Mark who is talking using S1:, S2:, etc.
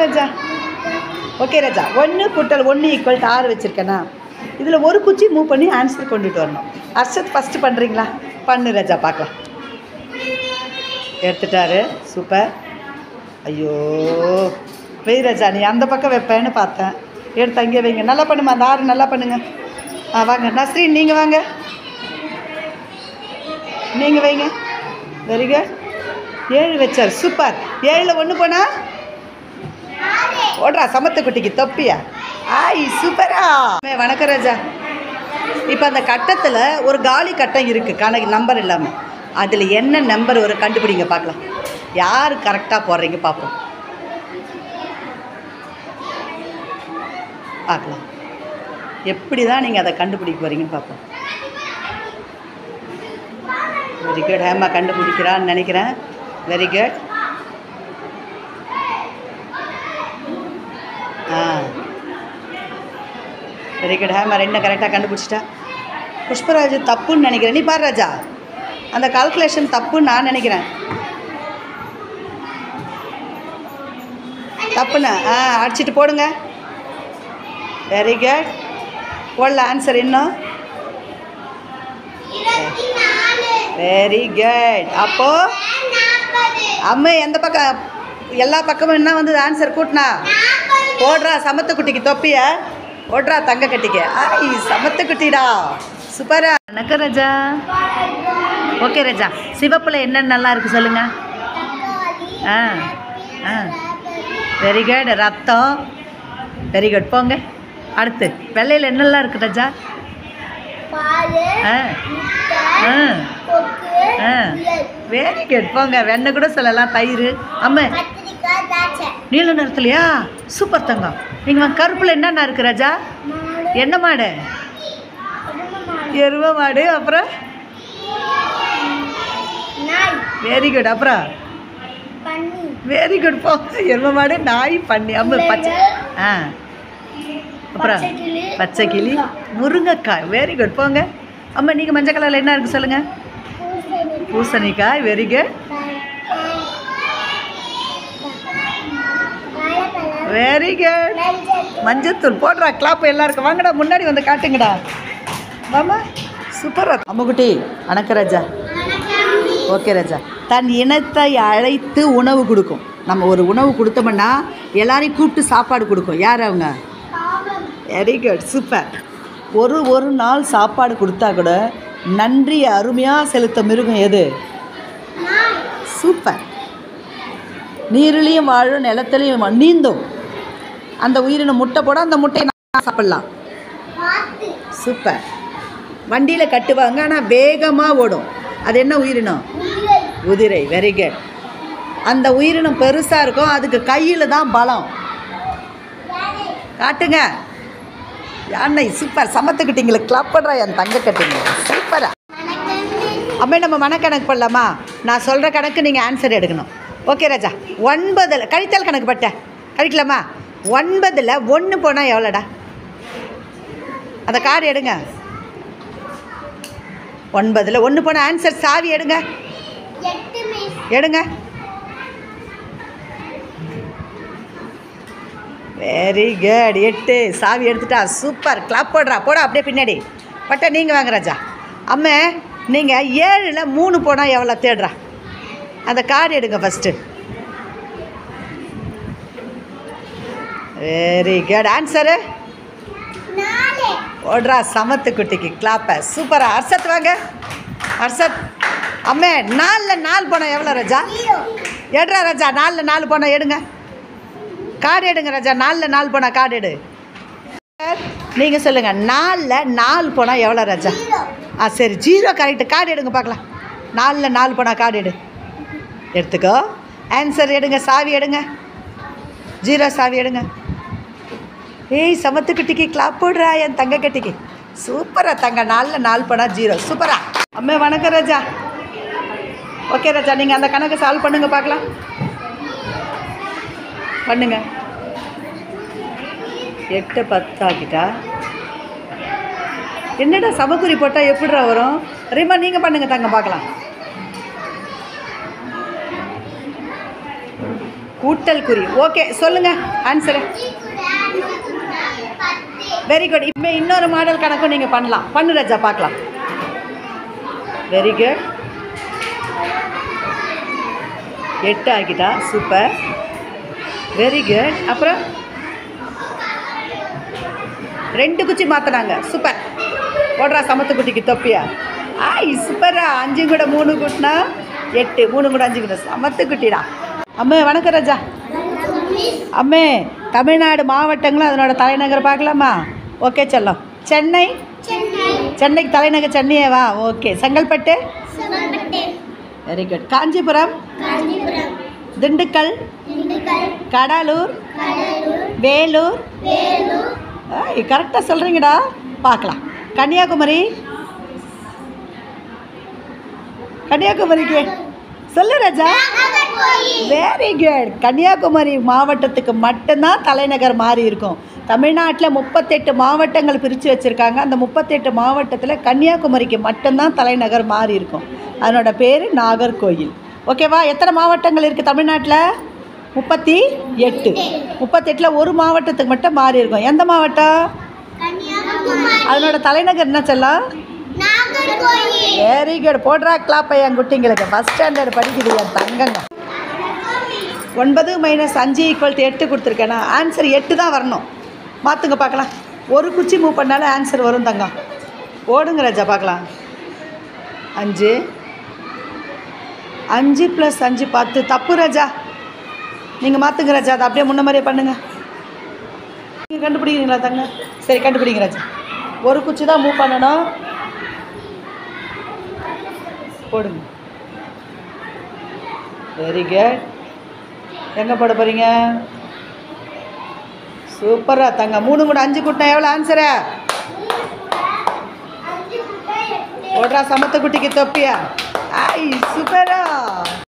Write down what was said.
S1: ராஜா. Okay ராஜா. 1 கூட்டல் 1 equal to 6 வச்சுருக்கேண்ணா. இதில் ஒரு குச்சி மூவ் பண்ணி ஆன்சர் கொண்டுட்டு வரணும். அர்ஷத் ஃபஸ்ட்டு பண்ணுறீங்களா? பண்ணு ராஜா பார்க்கலாம். எடுத்துட்டாரு. சூப்பர். ஐயோ வெய் ராஜா, நீ அந்த பக்கம் வைப்பேன்னு பார்த்தேன். எடுத்து அங்கேயே வைங்க. நல்லா பண்ணுமா, அந்த 6 நல்லா பண்ணுங்க. வாங்க நஸ்ரீன், நீங்கள் வாங்க, நீங்கள் வைங்க. Very good. 7 வச்சார். சூப்பர். 7ல் 1 போனா ஓடுறா சமத்து குட்டிக்கு தொப்பியா. ஆய் சூப்பரா. வணக்கம் ராஜா. இப்போ அந்த கட்டத்தில் ஒரு காலி கட்டம் இருக்குது, கணக்கு நம்பர் இல்லாமல். அதில் என்ன நம்பர் ஒரு கண்டுபிடிங்க பார்க்கலாம். யார் கரெக்டாக போடுறீங்க பார்ப்போம். பார்க்கலாம் எப்படி தான் நீங்கள் அதை கண்டுபிடிக்க போகிறீங்கன்னு பார்ப்போம். Very good. ஹேமா கண்டுபிடிக்கிறான்னு நினைக்கிறேன். Very good. Very good. Hema 2 கரெக்டாக கண்டுபிடிச்சிட்டா. புஷ்பராஜ் தப்புன்னு நினைக்கிறேன். நீ பாரு ராஜா, அந்த கால்குலேஷன் தப்புன்னு நான் நினைக்கிறேன். தப்புண்ணா அடிச்சிட்டு போடுங்க. Very good. போடல ஆன்சர் இன்னும். Very good. அப்போது அம்மா எந்த பக்கம், எல்லா பக்கமும் என்ன வந்து ஆன்சர் கூட்டினா போடுறா சமத்து குட்டிக்கு தொப்பிய ஓடுறா தங்க கட்டிக்க. ஐ சமத்து குட்டிடா. சூப்பரா. வணக்கம் ராஜா. ஓகே ராஜா. சிவப்பில் என்னென்ன நல்லா இருக்குது சொல்லுங்கள். Very good. ரத்தம். Very good. போங்க அடுத்து. வெள்ளையில் என்னெல்லாம் இருக்குது ராஜா? Very good. போங்க. வெண்ணெய் கூட சொல்லலாம். தயிர். அம்மா நீல நிறத்துலையா? சூப்பர் தங்கம். நீங்கள் கருப்பில் என்னென்ன இருக்குது ராஜா? என்ன மாடு? எருவ மாடு. அப்புறம் வெரி குட். அப்புறம் வெரி குட். போங்க. எருவ மாடு, நாய், பன்னி. அம்மா பச்சை. அப்புறம் பச்சை கிளி, முருங்கைக்காய். Very good. போங்க. அம்மா நீங்கள் மஞ்சள் கலரில் என்ன இருக்குது சொல்லுங்கள்? பூசணிக்காய். Very good. Very good. மஞ்சத்தூள். போடுறா கிளாப் எல்லாருக்கும். வாங்கடா முன்னாடி வந்து காட்டுங்கடா. ஆமா சூப்பரா. அம்முக்குட்டி வணக்கம் ராஜா. ஓகே ராஜா. தன் இனத்தை அழைத்து உணவு கொடுக்கும். நம்ம ஒரு உணவு கொடுத்தோம்னா எல்லாரையும் கூப்பிட்டு சாப்பாடு கொடுக்கும். யார் அவங்க? Very good. சூப்பர். ஒரு நாள் சாப்பாடு கொடுத்தா கூட நன்றி அருமையாக செலுத்த மிருகம் எது? சூப்பர். நீரிலையும் வாழும், நிலத்துலையும் நீந்தும். அந்த உயிரினம் முட்டை போட அந்த முட்டையை நான் சாப்பிட்லாம். சூப்பர். வண்டியில் கட்டுவாங்க, ஆனால் வேகமாக ஓடும். அது என்ன உயிரினம்? குதிரை. Very good. அந்த உயிரினம் பெருசாக இருக்கும், அதுக்கு கையில் தான் பலம். காட்டுங்க. யானை. சூப்பர். சமத்துக்கிட்டீங்களுக்கு கிளாப் பண்ணுறா என் தங்க கட்டிங்க. சூப்பரா. அம்மே நம்ம மனக்கணக்கு பண்ணலாமா? நான் சொல்கிற கணக்கு நீங்கள் ஆன்சர் எடுக்கணும். ஓகே ராஜா. 9 கழித்தல் கணக்கு பட்ட கழிக்கலாமா? 9ல் 1 போனால் எவ்வளோடா? அந்த கார்டு எடுங்க. 9ல் 1 போனால் ஆன்சர். சாவி எடுங்க. எடுங்க. Very good. 8 சாவி எடுத்துட்டா. சூப்பர். கிளாப் போடுறா. போடா அப்படியே பின்னாடி. பட்ட நீங்கள் வாங்க ராஜா. அம்மே நீங்கள் 7ல் 3 போனால் எவ்வளோ தேடுறா? அந்த கார்டு எடுங்க ஃபஸ்ட்டு. Very good. ஆன்சரு ஓடுறா சமத்து குட்டிக்கு கிளாப்ப. சூப்பரா. அர்ஷத் வாங்க. அர்ஷத். அம்மே 4ல் 4 போனால் எவ்வளோ ராஜா? எடுறா ராஜா. 4ல் 4 போனால் எடுங்க. கார்டு எடுங்க ராஜா. 4ல் 4 போனால் கார்டு எடு. நீங்கள் சொல்லுங்கள். 4ல் 4 போனால் எவ்வளோ ராஜா? சரி 0 கரெக்டு. கார்டு எடுங்க பார்க்கலாம். 4ல் 4 போனால் கார்டு எடு. எடுத்துக்கோ. ஆன்சர் எடுங்க. சாவி எடுங்க. 0 சாவி எடுங்க. ஏய் சமத்துக்குட்டிக்கு கிளாப் போடுறா என் தங்க கட்டிக்கு. சூப்பரா தங்க. 4ல் 4 போனால் 0. சூப்பரா. அம்மே வணக்கம் ராஜா. ஓகே ராஜா. நீங்கள் அந்த கணக்கு சால்வ் பண்ணுங்க பார்க்கலாம். பண்ணுங்க. 8 10 ஆக்கிட்டா. என்னடா சமக்குறி போட்டால் எப்படிடா வரும்? ரீமா நீங்கள் பண்ணுங்க தங்க பார்க்கலாம். ஊட்டல் குறி. ஓகே சொல்லுங்கள் ஆன்சரு. Very good. இப்போ இன்னொரு மாடல் கணக்கும் நீங்கள் பண்ணலாம். பண்ணு ராஜா பார்க்கலாம். Very good. 8 ஆகிட்டா. சூப்பர். Very good. அப்புறம் 2 குச்சி மாற்றினாங்க. சூப்பர். ஓடுறா சமத்துக்குட்டிக்கு தொப்பியா. சூப்பரா. 5 கூட 3 கூட்டினா 8, 3 கூட 5 கூட சமத்துக்குட்டிடா. அம்மே வணக்கம் ராஜா. அம்மே தமிழ்நாடு மாவட்டங்களும் அதனோட தலைநகர் பார்க்கலாமா? ஓகே செல்லம். சென்னை. சென்னைக்கு தலைநகர் சென்னையேவா? Okay. Chengalpattu. Very good. Kanchipuram. Dindigul. Cuddalore. Vellore. கரெக்டாக சொல்கிறீங்கடா. பார்க்கலாம். கன்னியாகுமரி. கன்னியாகுமரிக்கு சொல்லு ராஜா. Very good. கன்னியாகுமரி மாவட்டத்துக்கு மட்டும்தான் தலைநகர் மாறி இருக்கும். தமிழ்நாட்டில் 38 மாவட்டங்கள் பிரித்து வச்சுருக்காங்க. அந்த 38 மாவட்டத்தில் கன்னியாகுமரிக்கு மட்டும்தான் தலைநகர் மாறி இருக்கும். அதனோட பேர் நாகர்கோயில். ஓகேவா? எத்தனை மாவட்டங்கள் இருக்குது தமிழ்நாட்டில்? 38. 38ல் ஒரு மாவட்டத்துக்கு மட்டும் மாறி இருக்கும். எந்த மாவட்டம்? அதனோட தலைநகர் என்ன செல்லம்? Very good. போடுறா கிளாப் என் குட்டிங்களுக்கு. ஃபஸ்ட் ஸ்டாண்டர்ட் படிக்குது என் தங்கங்க. 9 - 5 = 8 கொடுத்துருக்கேன்னா ஆன்சர் 8 தான் வரணும். மாற்றுங்க பார்க்கலாம். ஒரு குச்சி மூவ் பண்ணாலும் ஆன்சர் வரும் தங்கம். ஓடுங்க ராஜா பார்க்கலாம். 5 5 + 5 10. தப்பு ராஜா. நீங்கள் மாற்றுங்க ராஜா. அதை அப்படியே முன்ன மாதிரியே பண்ணுங்கள். நீங்கள் கண்டுபிடிக்கிறீங்களா தங்க? சரி கண்டுபிடிங்க ராஜா. ஒரு குச்சி தான் மூவ் பண்ணணும். போடுங்க. Very good. எங்கே போட போகிறீங்க? சூப்பரா தங்க. 3 கூட 5 கூட்டினா எவ்வளோ ஆன்சரு? ஓடுறா சமத்துக்குட்டிக்கு தொப்பியா. சூப்பரா.